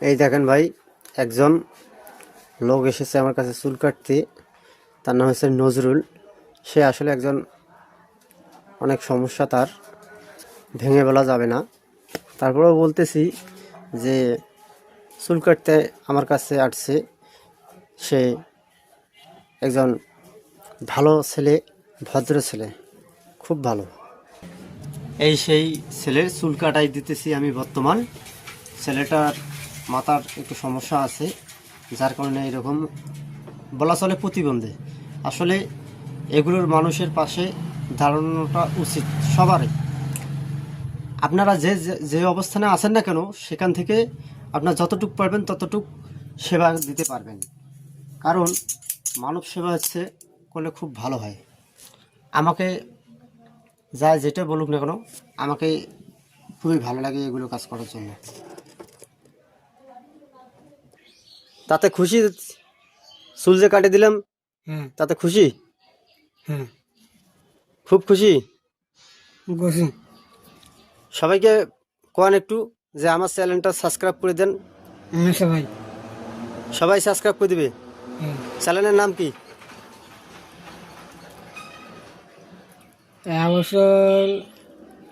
এই দেখেন ভাই, একজন লোক এসেছে আমার কাছে চুল কাটতে। তার নাম হচ্ছে নজরুল। সে আসলে একজন, অনেক সমস্যা তার, ভেঙে বলা যাবে না। তারপরেও বলতেছি যে চুল কাটতে আমার কাছে আসছে। সে একজন ভালো ছেলে, ভদ্র ছেলে, খুব ভালো। এই সেই ছেলের চুল কাটাই দিতেছি আমি বর্তমান। ছেলেটার মাথার একটু সমস্যা আছে, যার কারণে এরকম বলা চলে প্রতিবন্ধী। আসলে এগুলোর মানুষের পাশে দাঁড়ানোটা উচিত সবারই। আপনারা যে যে অবস্থানে আছেন না কেন, সেখান থেকে আপনার যতটুকু পারবেন ততটুক সেবা দিতে পারবেন। কারণ মানব সেবা হচ্ছে করলে খুব ভালো হয়। আমাকে যা যেটা বলুক না কেন, আমাকে খুবই ভালো লাগে এগুলো কাজ করার জন্য। তাতে খুশি, চুল যে কাটে দিলাম তাতে খুশি, খুব খুশি। সবাইকে কোয়ান একটু যে আমার চ্যানেলটা সাবস্ক্রাইব করে দেন। সবাই সাবস্ক্রাইব করে দিবে। চ্যানেলের নাম কি?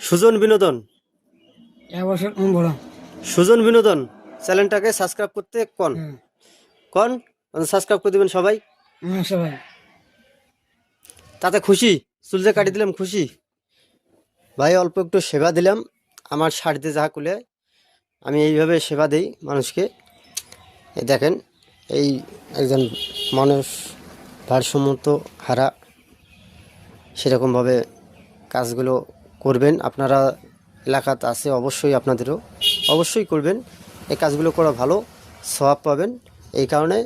সুজন বিনোদন। সুজন বিনোদন চ্যানেলটাকে সাবস্ক্রাইব করতে কোন কোন সাবস্ক্রাইব করে দিবেন সবাই। তাতে খুশি, চুল যে কাটি দিলাম খুশি। ভাই অল্প একটু সেবা দিলাম আমার শাড়িতে যা কুলে, আমি এইভাবে সেবা দিই মানুষকে। এই দেখেন, এই একজন মানুষ ভারসাম্য হারা, সেরকমভাবে কাজগুলো করবেন। আপনারা এলাকাতে আছে, অবশ্যই আপনাদেরও অবশ্যই করবেন। এই কাজগুলো করা ভালো, সওয়াব পাবেন। এই কারণে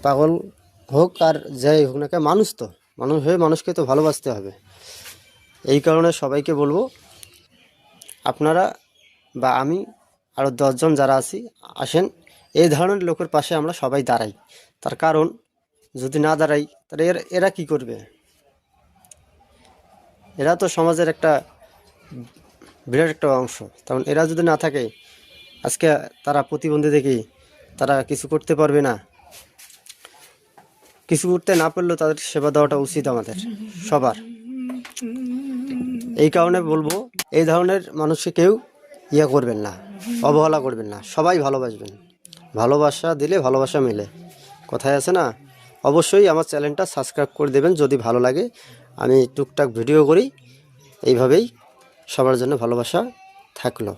পাগল হোক আর যাই হোক না কেন, মানুষ তো মানুষ হয়ে মানুষকে তো ভালোবাসতে হবে। এই কারণে সবাইকে বলবো, আপনারা বা আমি আরও 10 জন যারা আছি আসেন, এই ধরনের লোকের পাশে আমরা সবাই দাঁড়াই। তার কারণ যদি না দাঁড়াই তাহলে এরা কি করবে? এরা তো সমাজের একটা বিরাট একটা অংশ। কারণ এরা যদি না থাকে, আজকে তারা প্রতিবন্ধী দেখি তারা কিছু করতে পারবে না। কিছু করতে না পারলেও তাদের সেবা দেওয়াটা উচিত আমাদের সবার। এই কারণে বলবো, এই ধরনের মানুষকে কেউ ইয়ে করবেন না, অবহেলা করবেন না, সবাই ভালোবাসবেন। ভালোবাসা দিলে ভালোবাসা মেলে, কথায় আছে না? অবশ্যই আমার চ্যানেলটা সাবস্ক্রাইব করে দেবেন যদি ভালো লাগে। আমি টুকটাক ভিডিও করি, এইভাবেই সবার জন্য ভালোবাসা থাকলো।